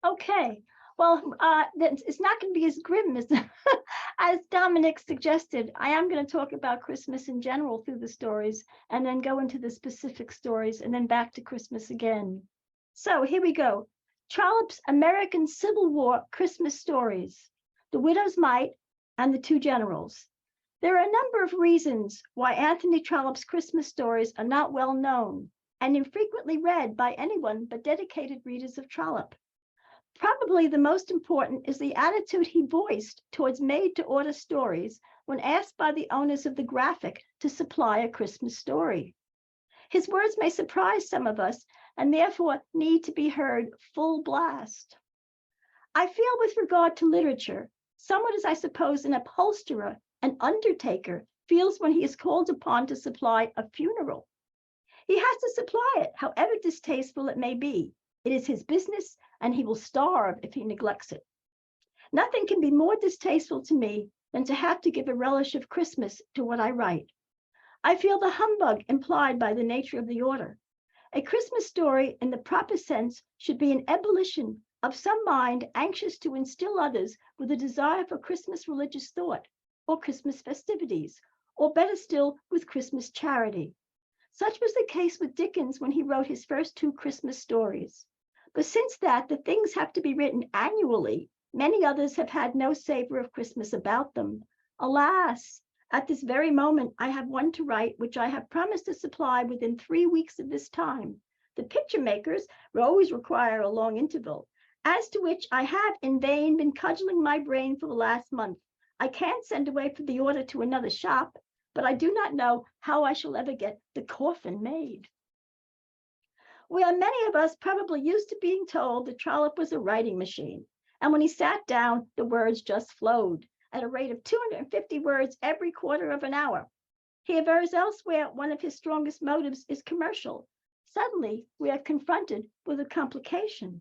Okay, well, it's not going to be as grim as as Dominic suggested. I am going to talk about Christmas in general through the stories, and then go into the specific stories, and then back to Christmas again. So here we go. Trollope's American Civil War Christmas Stories, The Widow's Mite, and The Two Generals. There are a number of reasons why Anthony Trollope's Christmas stories are not well known and infrequently read by anyone but dedicated readers of Trollope. Probably the most important is the attitude he voiced towards made-to-order stories when asked by the owners of the Graphic to supply a Christmas story. His words may surprise some of us and therefore need to be heard full blast. I feel with regard to literature, somewhat as I suppose an upholsterer, an undertaker, feels when he is called upon to supply a funeral. He has to supply it, however distasteful it may be. It is his business, and he will starve if he neglects it. Nothing can be more distasteful to me than to have to give a relish of Christmas to what I write. I feel the humbug implied by the nature of the order. A Christmas story, in the proper sense, should be an ebullition of some mind anxious to instill others with a desire for Christmas religious thought, or Christmas festivities, or better still, with Christmas charity. Such was the case with Dickens when he wrote his first two Christmas stories. But since that, the things have to be written annually. Many others have had no savor of Christmas about them. Alas, at this very moment, I have one to write, which I have promised to supply within 3 weeks of this time. The picture makers will always require a long interval, as to which I have in vain been cudgeling my brain for the last month. I can't send away for the order to another shop, but I do not know how I shall ever get the coffin made. We are many of us probably used to being told that Trollope was a writing machine, and when he sat down, the words just flowed at a rate of 250 words every quarter of an hour. He avers elsewhere one of his strongest motives is commercial. Suddenly, we are confronted with a complication.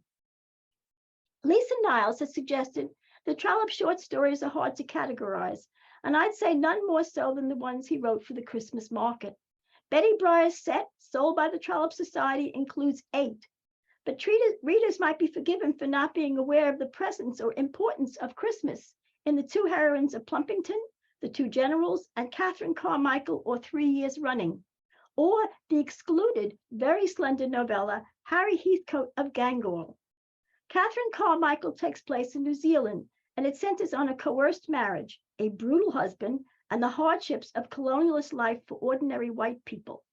Lisa Niles has suggested that Trollope's short stories are hard to categorize, and I'd say none more so than the ones he wrote for the Christmas market. Betty Brier's set, sold by the Trollope Society, includes 8, but readers might be forgiven for not being aware of the presence or importance of Christmas in the two heroines of Plumpington, The Two Generals, and Catherine Carmichael, or 3 Years Running, or the excluded, very slender novella, Harry Heathcote of Gangor. Catherine Carmichael takes place in New Zealand, and it centers on a coerced marriage, a brutal husband, and the hardships of colonialist life for ordinary white people.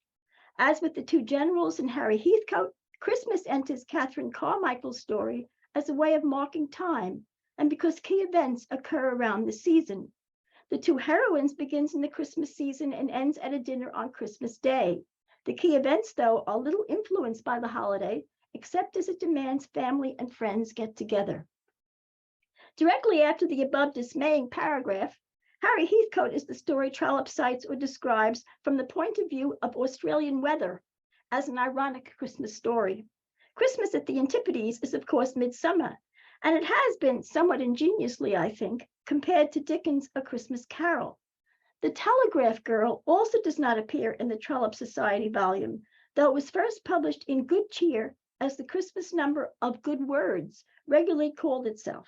As with The Two Generals and Harry Heathcote, Christmas enters Catherine Carmichael's story as a way of marking time, and because key events occur around the season. The Two Heroines begins in the Christmas season and ends at a dinner on Christmas Day. The key events, though, are little influenced by the holiday, except as it demands family and friends get together. Directly after the above dismaying paragraph, Harry Heathcote is the story Trollope cites or describes from the point of view of Australian weather as an ironic Christmas story. Christmas at the Antipodes is, of course, midsummer, and it has been somewhat ingeniously, I think, compared to Dickens' A Christmas Carol. The Telegraph Girl also does not appear in the Trollope Society volume, though it was first published in Good Cheer as the Christmas number of Good Words, regularly called itself.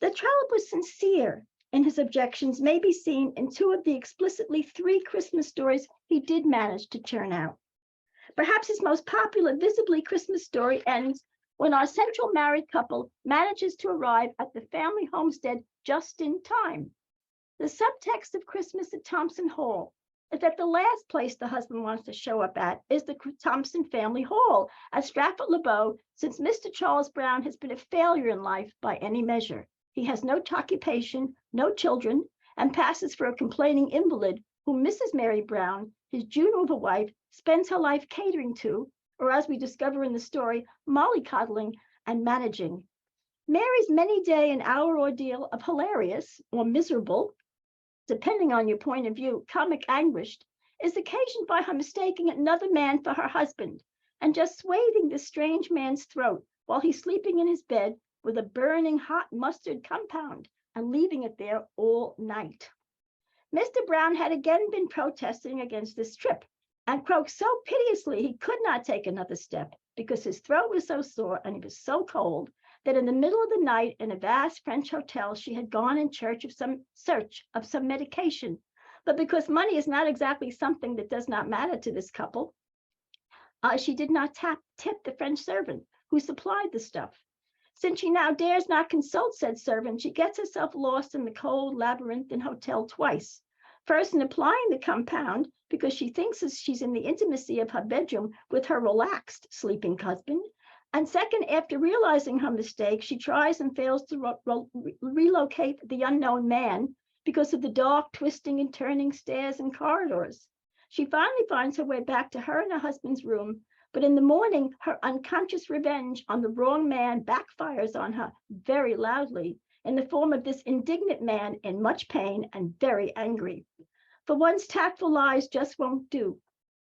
That Trollope was sincere in his objections may be seen in 2 of the explicitly 3 Christmas stories he did manage to churn out. Perhaps his most popular visibly Christmas story ends when our central married couple manages to arrive at the family homestead just in time. The subtext of Christmas at Thompson Hall is that the last place the husband wants to show up at is the Thompson family hall at Stratford-le-Bow, since Mr. Charles Brown has been a failure in life by any measure. He has no occupation, no children, and passes for a complaining invalid whom Mrs. Mary Brown, his Juno of a wife, spends her life catering to, or as we discover in the story, mollycoddling and managing. Mary's many-day and hour ordeal of hilarious or miserable, depending on your point of view, comic anguish, is occasioned by her mistaking another man for her husband and just swathing the strange man's throat while he's sleeping in his bed with a burning hot mustard compound and leaving it there all night. Mr. Brown had again been protesting against this trip and croaked so piteously he could not take another step because his throat was so sore and he was so cold that in the middle of the night in a vast French hotel, she had gone in search of some medication. But because money is not exactly something that does not matter to this couple, she did not tip the French servant who supplied the stuff. Since she now dares not consult said servant, she gets herself lost in the cold labyrinthine hotel twice. First, in applying the compound because she thinks she's in the intimacy of her bedroom with her relaxed sleeping husband. And second, after realizing her mistake, she tries and fails to relocate the unknown man because of the dark twisting and turning stairs and corridors. She finally finds her way back to her and her husband's room, but in the morning, her unconscious revenge on the wrong man backfires on her very loudly in the form of this indignant man in much pain and very angry. For once, tactful lies just won't do.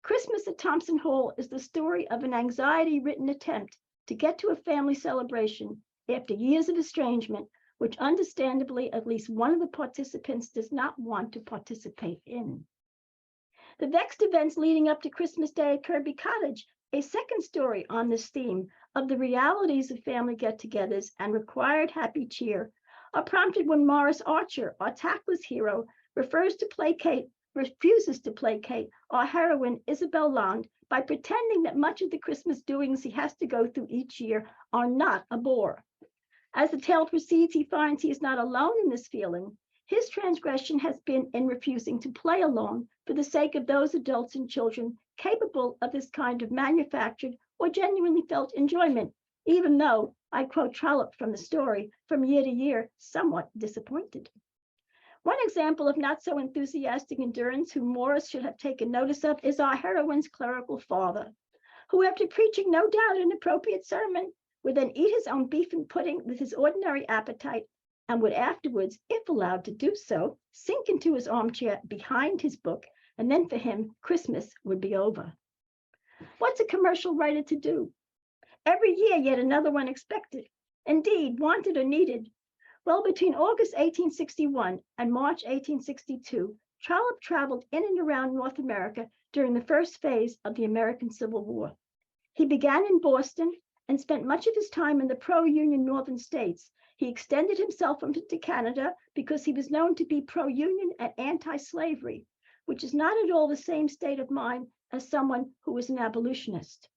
Christmas at Thompson Hall is the story of an anxiety-ridden attempt to get to a family celebration after years of estrangement, which understandably at least one of the participants does not want to participate in. The vexed events leading up to Christmas Day at Kirby Cottage, a second story on this theme of the realities of family get-togethers and required happy cheer, are prompted when Morris Archer, our tactless hero, refuses to placate our heroine Isabel Land by pretending that much of the Christmas doings he has to go through each year are not a bore. As the tale proceeds, he finds he is not alone in this feeling. His transgression has been in refusing to play along for the sake of those adults and children capable of this kind of manufactured or genuinely felt enjoyment, even though, I quote Trollope from the story, from year to year, somewhat disappointed. One example of not so enthusiastic endurance whom Morris should have taken notice of is our heroine's clerical father, who, after preaching no doubt an appropriate sermon, would then eat his own beef and pudding with his ordinary appetite and would afterwards, if allowed to do so, sink into his armchair behind his book, and then for him, Christmas would be over. What's a commercial writer to do? Every year, yet another one expected, indeed, wanted or needed. Well, between August 1861 and March 1862, Trollope traveled in and around North America during the first phase of the American Civil War. He began in Boston and spent much of his time in the pro-Union northern states. He extended himself into Canada because he was known to be pro-Union and anti-slavery, which is not at all the same state of mind as someone who was an abolitionist.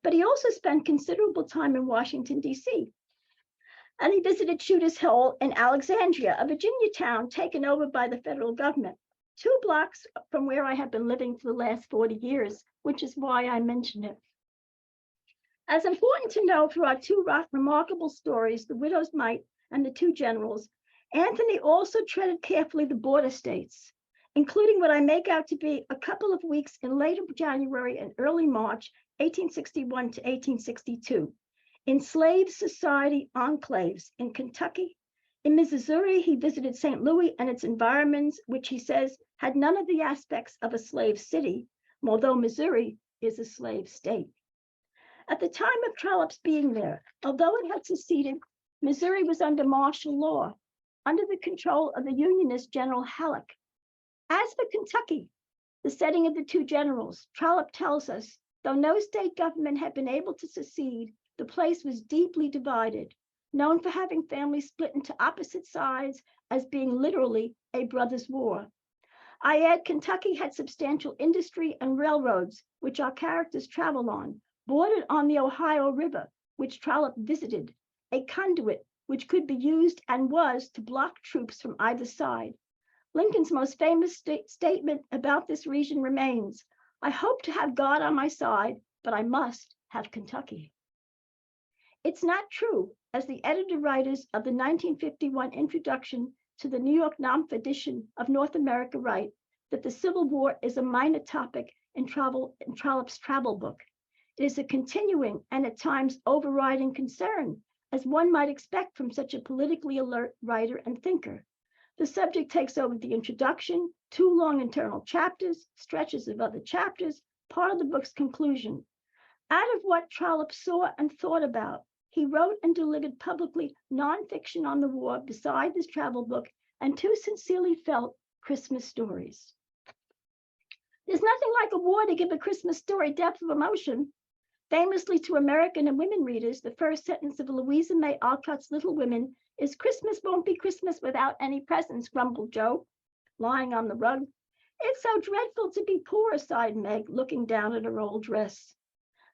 But he also spent considerable time in Washington, D.C., and he visited Shooter's Hole in Alexandria, a Virginia town taken over by the federal government, 2 blocks from where I have been living for the last 40 years, which is why I mention it. As important to know through our 2 remarkable stories, The Widow's Mite and The Two Generals, Anthony also treaded carefully the border states, including what I make out to be a couple of weeks in late January and early March, 1861 to 1862. Enslaved society enclaves in Kentucky. In Missouri, he visited St. Louis and its environments, which he says had none of the aspects of a slave city, although Missouri is a slave state. At the time of Trollope's being there, although it had seceded, Missouri was under martial law, under the control of the Unionist General Halleck. As for Kentucky, the setting of The Two Generals, Trollope tells us, though no state government had been able to secede, the place was deeply divided, known for having families split into opposite sides as being literally a brother's war. I add, Kentucky had substantial industry and railroads, which our characters travel on, bordered on the Ohio River, which Trollope visited, a conduit which could be used and was to block troops from either side. Lincoln's most famous statement about this region remains, "I hope to have God on my side, but I must have Kentucky." It's not true, as the editor-writers of the 1951 introduction to the New York Knopf edition of North America write, that the Civil War is a minor topic in Trollope's travel book. It is a continuing and at times overriding concern, as one might expect from such a politically alert writer and thinker. The subject takes over the introduction, 2 long internal chapters, stretches of other chapters, part of the book's conclusion. Out of what Trollope saw and thought about, he wrote and delivered publicly nonfiction on the war beside this travel book and 2 sincerely felt Christmas stories. There's nothing like a war to give a Christmas story depth of emotion. Famously to American and women readers, the first sentence of Louisa May Alcott's Little Women is "Christmas won't be Christmas without any presents," grumbled Jo, lying on the rug. "It's so dreadful to be poor," sighed Meg, looking down at her old dress.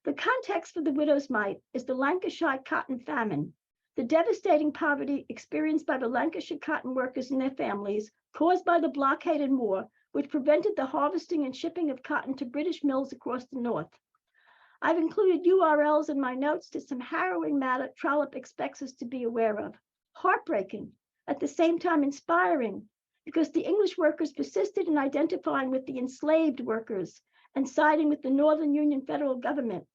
The context for the widow's mite is the Lancashire cotton famine, the devastating poverty experienced by the Lancashire cotton workers and their families, caused by the blockade and war, which prevented the harvesting and shipping of cotton to British mills across the north. I've included URLs in my notes to some harrowing matter Trollope expects us to be aware of. Heartbreaking, at the same time inspiring, because the English workers persisted in identifying with the enslaved workers and siding with the Northern Union federal government.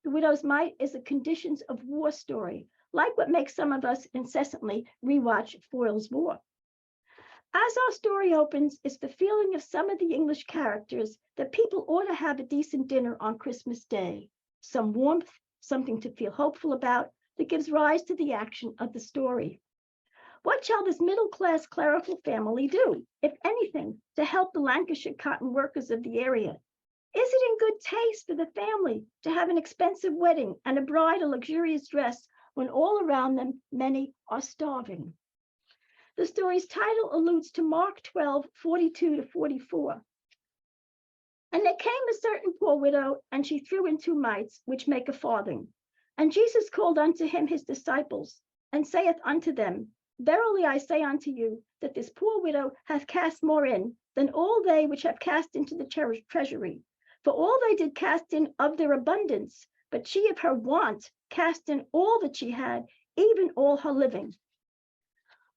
The Widow's Mite is a conditions of war story, like what makes some of us incessantly rewatch Foyle's War. As our story opens, it's the feeling of some of the English characters that people ought to have a decent dinner on Christmas Day. Some warmth, something to feel hopeful about, that gives rise to the action of the story. What shall this middle-class clerical family do, if anything, to help the Lancashire cotton workers of the area? Is it in good taste for the family to have an expensive wedding and a bride a luxurious dress when all around them many are starving? The story's title alludes to Mark 12:42-44. "And there came a certain poor widow, and she threw in 2 mites, which make a farthing. And Jesus called unto him his disciples, and saith unto them, Verily I say unto you, that this poor widow hath cast more in than all they which have cast into the treasury. For all they did cast in of their abundance, but she of her want cast in all that she had, even all her living."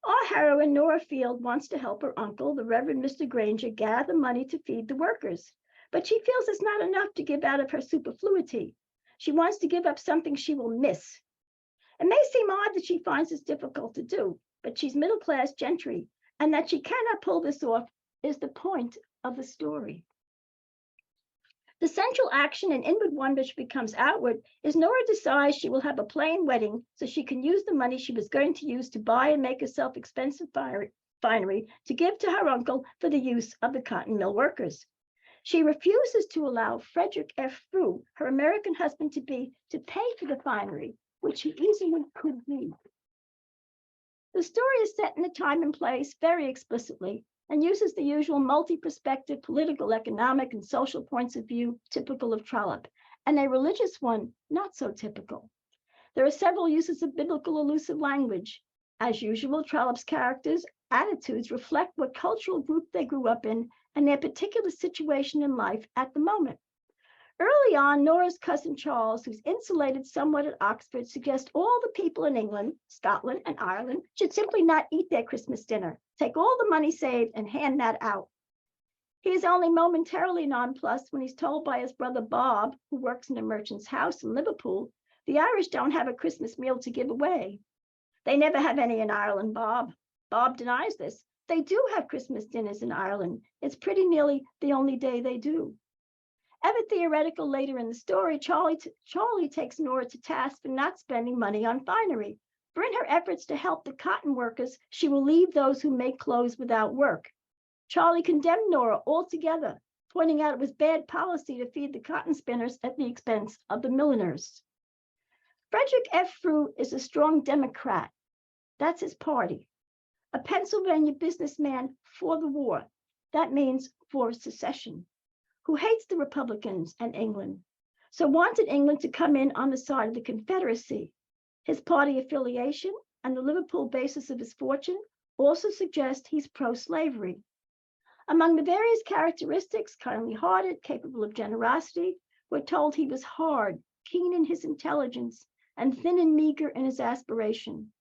Our heroine, Nora Field, wants to help her uncle, the Reverend Mr. Granger, gather money to feed the workers. But she feels it's not enough to give out of her superfluity. She wants to give up something she will miss. It may seem odd that she finds this difficult to do, but she's middle-class gentry, and that she cannot pull this off is the point of the story. The central action and inward wonder which becomes outward is Nora decides she will have a plain wedding so she can use the money she was going to use to buy and make herself expensive finery to give to her uncle for the use of the cotton mill workers. She refuses to allow Frederick F. Frew, her American husband-to-be, to pay for the finery, which he easily could read. The story is set in a time and place very explicitly, and uses the usual multi-perspective political, economic, and social points of view typical of Trollope, and a religious one not so typical. There are several uses of biblical elusive language. As usual, Trollope's characters' attitudes reflect what cultural group they grew up in and their particular situation in life at the moment. Early on, Nora's cousin Charles, who's insulated somewhat at Oxford, suggests all the people in England, Scotland, and Ireland should simply not eat their Christmas dinner, take all the money saved, and hand that out. He is only momentarily nonplussed when he's told by his brother Bob, who works in a merchant's house in Liverpool, the Irish don't have a Christmas meal to give away. They never have any in Ireland, Bob. Bob denies this. They do have Christmas dinners in Ireland. It's pretty nearly the only day they do. Ever theoretical later in the story, Charlie takes Nora to task for not spending money on finery. For in her efforts to help the cotton workers, she will leave those who make clothes without work. Charlie condemned Nora altogether, pointing out it was bad policy to feed the cotton spinners at the expense of the milliners. Frederick F. Frew is a strong Democrat. That's his party. A Pennsylvania businessman for the war. That means for secession. Who hates the Republicans and England, so wanted England to come in on the side of the Confederacy. His party affiliation and the Liverpool basis of his fortune also suggest he's pro-slavery. Among the various characteristics, kindly-hearted, capable of generosity, we're told he was hard, keen in his intelligence, and thin and meager in his aspiration.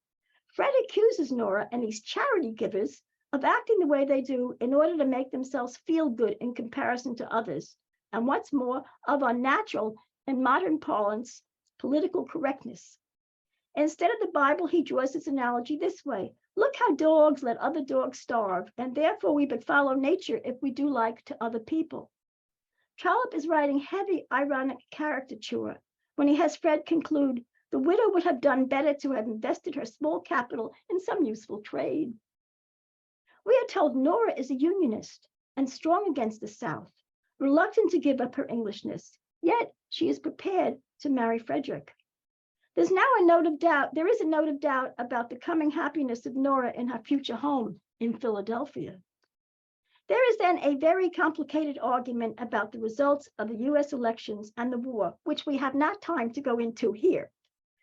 Fred accuses Nora and these charity givers of acting the way they do in order to make themselves feel good in comparison to others, and what's more, of unnatural, in modern parlance, political correctness. Instead of the Bible, he draws his analogy this way. Look how dogs let other dogs starve, and therefore we but follow nature if we do like to other people. Trollope is writing heavy, ironic caricature when he has Fred conclude, the widow would have done better to have invested her small capital in some useful trade. We are told Nora is a unionist and strong against the South, reluctant to give up her Englishness, yet she is prepared to marry Frederick. There is a note of doubt about the coming happiness of Nora in her future home in Philadelphia. There is then a very complicated argument about the results of the US elections and the war, which we have not time to go into here.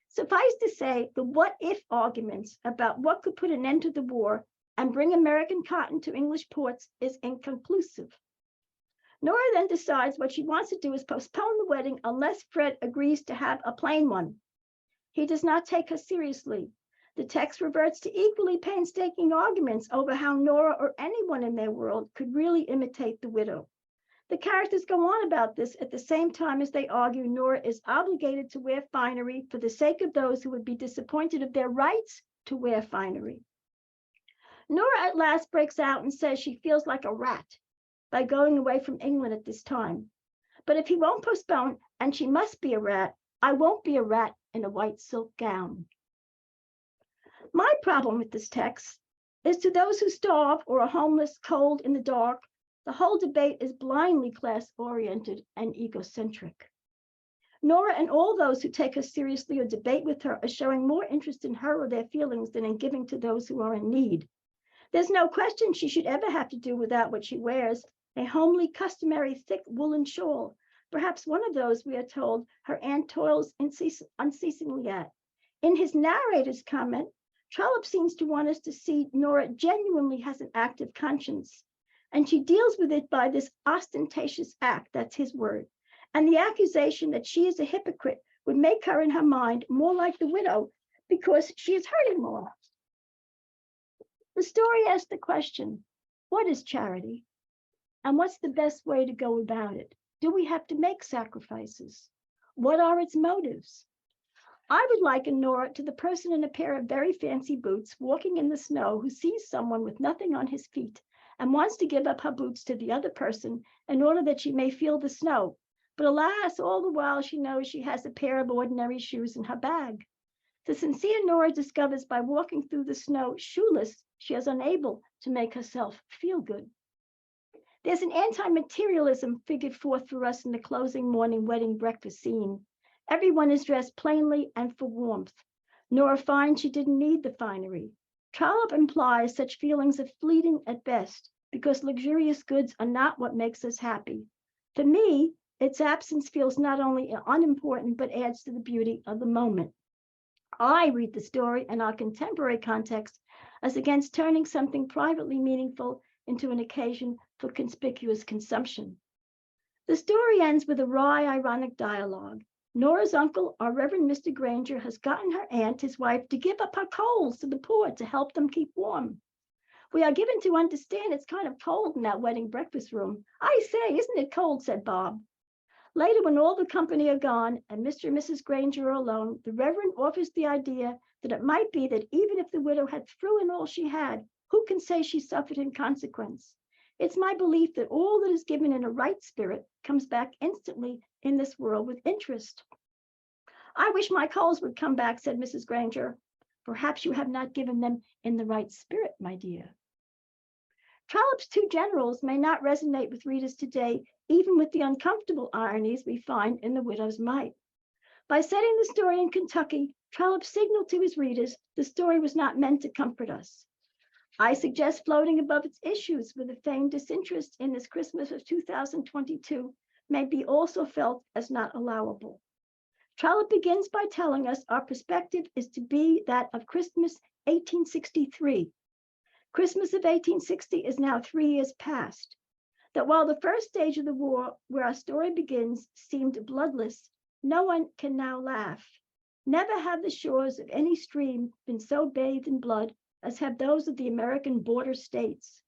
Suffice to say, the what-if arguments about what could put an end to the war and bring American cotton to English ports is inconclusive. Nora then decides what she wants to do is postpone the wedding unless Fred agrees to have a plain one. He does not take her seriously. The text reverts to equally painstaking arguments over how Nora or anyone in their world could really imitate the widow. The characters go on about this at the same time as they argue Nora is obligated to wear finery for the sake of those who would be disappointed of their rights to wear finery. Nora at last breaks out and says she feels like a rat by going away from England at this time. But if he won't postpone and she must be a rat, I won't be a rat in a white silk gown. My problem with this text is to those who starve or are homeless, cold in the dark, the whole debate is blindly class-oriented and egocentric. Nora and all those who take her seriously or debate with her are showing more interest in her or their feelings than in giving to those who are in need. There's no question she should ever have to do without what she wears, a homely, customary, thick woolen shawl, perhaps one of those we are told her aunt toils unceasingly at. In his narrator's comment, Trollope seems to want us to see Nora genuinely has an active conscience, and she deals with it by this ostentatious act, that's his word, and the accusation that she is a hypocrite would make her in her mind more like the widow because she is hurting more. The story asks the question, what is charity? And what's the best way to go about it? Do we have to make sacrifices? What are its motives? I would liken Nora to the person in a pair of very fancy boots walking in the snow who sees someone with nothing on his feet and wants to give up her boots to the other person in order that she may feel the snow. But alas, all the while she knows she has a pair of ordinary shoes in her bag. The sincere Nora discovers by walking through the snow shoeless, she is unable to make herself feel good. There's an anti-materialism figured forth for us in the closing morning wedding breakfast scene. Everyone is dressed plainly and for warmth. Nora finds she didn't need the finery. Trollope implies such feelings are fleeting at best because luxurious goods are not what makes us happy. For me, its absence feels not only unimportant, but adds to the beauty of the moment. I read the story in our contemporary context as against turning something privately meaningful into an occasion for conspicuous consumption. The story ends with a wry, ironic dialogue. Nora's uncle, our Reverend Mr. Granger, has gotten her aunt, his wife, to give up her coals to the poor to help them keep warm. We are given to understand it's kind of cold in that wedding breakfast room. I say, isn't it cold, said Bob. Later, when all the company are gone and Mr. and Mrs. Granger are alone, the Reverend offers the idea that it might be that even if the widow had threw in all she had, who can say she suffered in consequence? It's my belief that all that is given in a right spirit comes back instantly in this world with interest. I wish my coals would come back, said Mrs. Granger. Perhaps you have not given them in the right spirit, my dear. Trollope's two generals may not resonate with readers today, even with the uncomfortable ironies we find in The Widow's Mite. By setting the story in Kentucky, Trollope signaled to his readers the story was not meant to comfort us. I suggest floating above its issues with a feigned disinterest in this Christmas of 2022 may be also felt as not allowable. Trollope begins by telling us our perspective is to be that of Christmas 1863. Christmas of 1860 is now 3 years past. That while the first stage of the war, where our story begins, seemed bloodless, no one can now laugh. Never have the shores of any stream been so bathed in blood as have those of the American border states.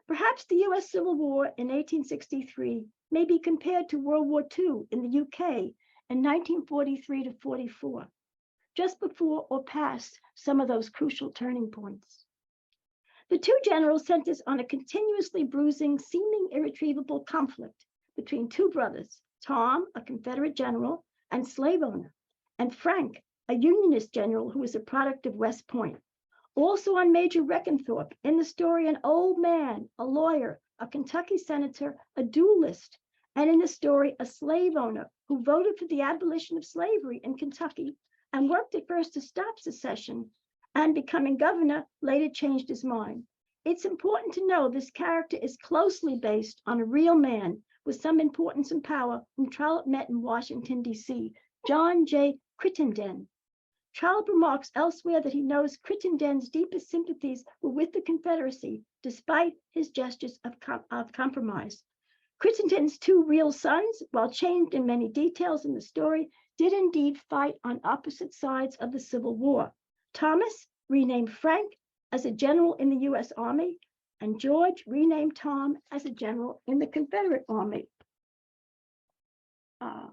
Perhaps the US Civil War in 1863 may be compared to World War II in the UK in 1943 to 44, just before or past some of those crucial turning points. The two generals sent us on a continuously bruising, seeming irretrievable conflict between two brothers, Tom, a Confederate general and slave owner, and Frank, a Unionist general who was a product of West Point. Also on Major Reckenthorpe, in the story, an old man, a lawyer, a Kentucky senator, a duelist, and in the story, a slave owner who voted for the abolition of slavery in Kentucky and worked at first to stop secession, and becoming governor, later changed his mind. It's important to know this character is closely based on a real man with some importance and power whom Trollope met in Washington, D.C., John J. Crittenden. Trollope remarks elsewhere that he knows Crittenden's deepest sympathies were with the Confederacy, despite his gestures of compromise. Crittenden's two real sons, while changed in many details in the story, did indeed fight on opposite sides of the Civil War. Thomas, renamed Frank, as a general in the U.S. Army, and George renamed Tom as a general in the Confederate Army. Tom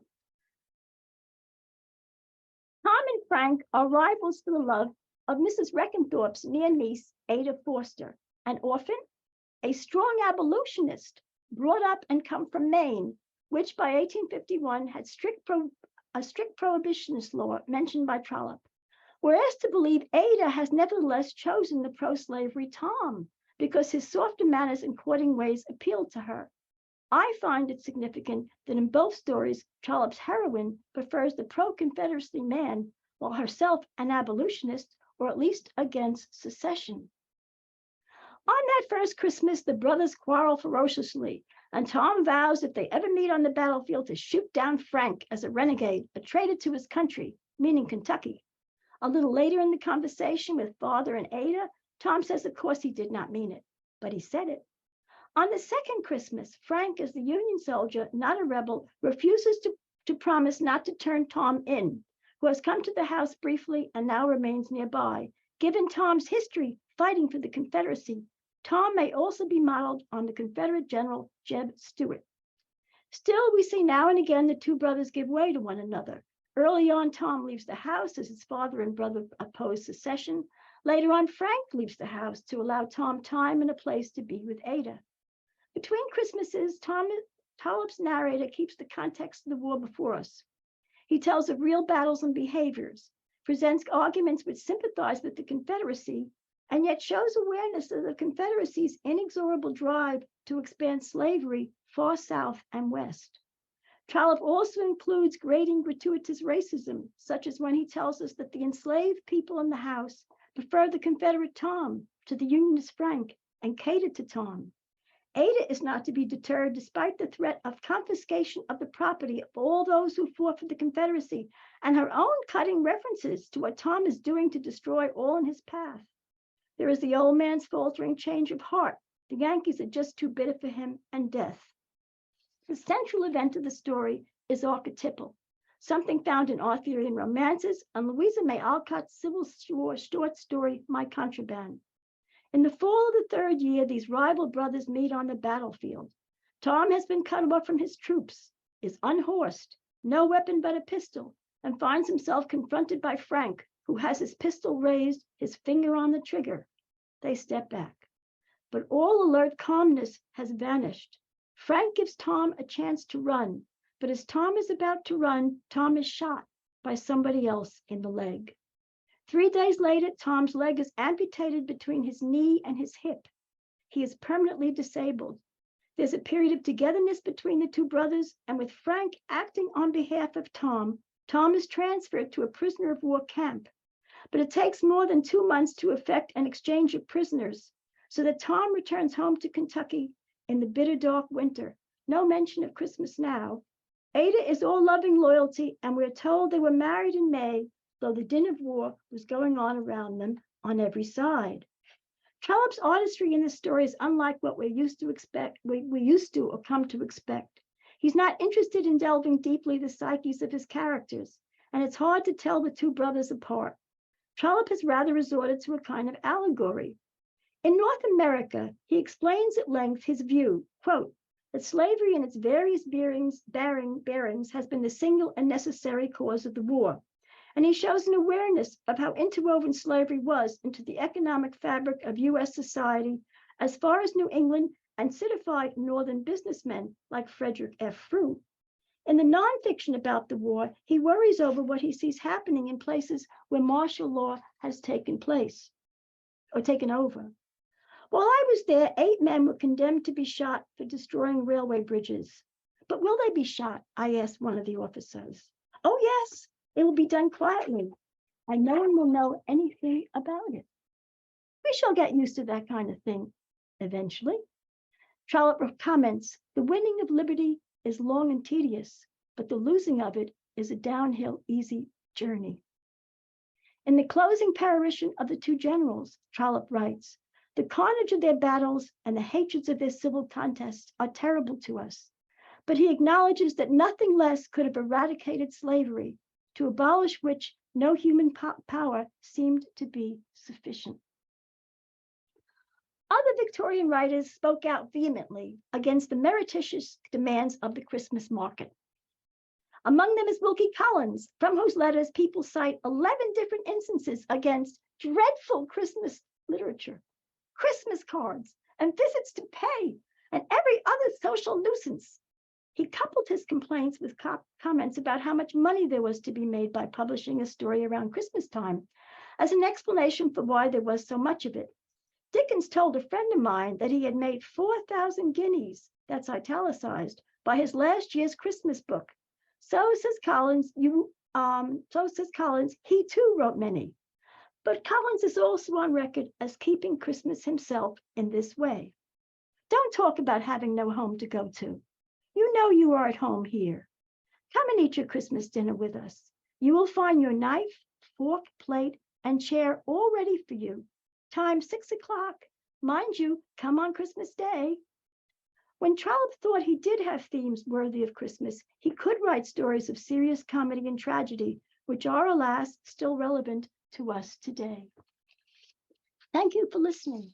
and Frank are rivals for the love of Mrs. Reckenthorpe's near niece, Ada Forster, an orphan, a strong abolitionist, brought up and come from Maine, which by 1851 had a strict prohibitionist law mentioned by Trollope. We're asked to believe Ada has nevertheless chosen the pro-slavery Tom because his softer manners and courting ways appealed to her. I find it significant that in both stories, Trollope's heroine prefers the pro-Confederacy man, while herself an abolitionist, or at least against secession. On that first Christmas, the brothers quarrel ferociously, and Tom vows if they ever meet on the battlefield to shoot down Frank as a renegade, a traitor to his country, meaning Kentucky. A little later in the conversation with father and Ada, Tom says, of course, he did not mean it, but he said it. On the second Christmas, Frank, as the Union soldier, not a rebel, refuses to promise not to turn Tom in, who has come to the house briefly and now remains nearby. Given Tom's history fighting for the Confederacy, Tom may also be modeled on the Confederate General Jeb Stuart. Still, we see now and again the two brothers give way to one another. Early on, Tom leaves the house as his father and brother oppose secession. Later on, Frank leaves the house to allow Tom time and a place to be with Ada. Between Christmases, Trollope's narrator keeps the context of the war before us. He tells of real battles and behaviors, presents arguments which sympathize with the Confederacy, and yet shows awareness of the Confederacy's inexorable drive to expand slavery far south and west. Trollope also includes grating gratuitous racism, such as when he tells us that the enslaved people in the house prefer the Confederate Tom to the Unionist Frank and cater to Tom. Ada is not to be deterred despite the threat of confiscation of the property of all those who fought for the Confederacy and her own cutting references to what Tom is doing to destroy all in his path. There is the old man's faltering change of heart. The Yankees are just too bitter for him, and death. The central event of the story is archetypal, something found in Arthurian romances and Louisa May Alcott's Civil War short story, My Contraband. In the fall of the third year, these rival brothers meet on the battlefield. Tom has been cut off from his troops, is unhorsed, no weapon but a pistol, and finds himself confronted by Frank, who has his pistol raised, his finger on the trigger. They step back. But all alert calmness has vanished. Frank gives Tom a chance to run, but as Tom is about to run, Tom is shot by somebody else in the leg. 3 days later, Tom's leg is amputated between his knee and his hip. He is permanently disabled. There's a period of togetherness between the two brothers, and with Frank acting on behalf of Tom, Tom is transferred to a prisoner of war camp. But it takes more than 2 months to effect an exchange of prisoners, so that Tom returns home to Kentucky in the bitter, dark winter. No mention of Christmas now. Ada is all loving loyalty, and we're told they were married in May, though the din of war was going on around them on every side. Trollope's artistry in this story is unlike what we used to or come to expect. He's not interested in delving deeply the psyches of his characters, and it's hard to tell the two brothers apart. Trollope has rather resorted to a kind of allegory. In North America, he explains at length his view, quote, that slavery in its various bearings has been the single and necessary cause of the war. And he shows an awareness of how interwoven slavery was into the economic fabric of U.S. society as far as New England and citified Northern businessmen like Frederick F. Fruit. In the nonfiction about the war, he worries over what he sees happening in places where martial law has taken place or taken over. While I was there, 8 men were condemned to be shot for destroying railway bridges. But will they be shot? I asked one of the officers. Oh, yes, it will be done quietly, and no one will know anything about it. We shall get used to that kind of thing eventually. Trollope comments, the winning of liberty is long and tedious, but the losing of it is a downhill, easy journey. In the closing paration of the two generals, Trollope writes, the carnage of their battles and the hatreds of their civil contests are terrible to us, but he acknowledges that nothing less could have eradicated slavery, to abolish which no human power seemed to be sufficient. Other Victorian writers spoke out vehemently against the meretricious demands of the Christmas market. Among them is Wilkie Collins, from whose letters people cite 11 different instances against dreadful Christmas literature, Christmas cards, and visits to pay, and every other social nuisance. He coupled his complaints with comments about how much money there was to be made by publishing a story around Christmas time, as an explanation for why there was so much of it. Dickens told a friend of mine that he had made 4,000 guineas, that's italicized, by his last year's Christmas book. So says Collins, he too wrote many. But Collins is also on record as keeping Christmas himself in this way. Don't talk about having no home to go to. You know you are at home here. Come and eat your Christmas dinner with us. You will find your knife, fork, plate, and chair all ready for you. Time 6 o'clock. Mind you, come on Christmas Day. When Trollope thought he did have themes worthy of Christmas, he could write stories of serious comedy and tragedy, which are, alas, still relevant to us today. Thank you for listening.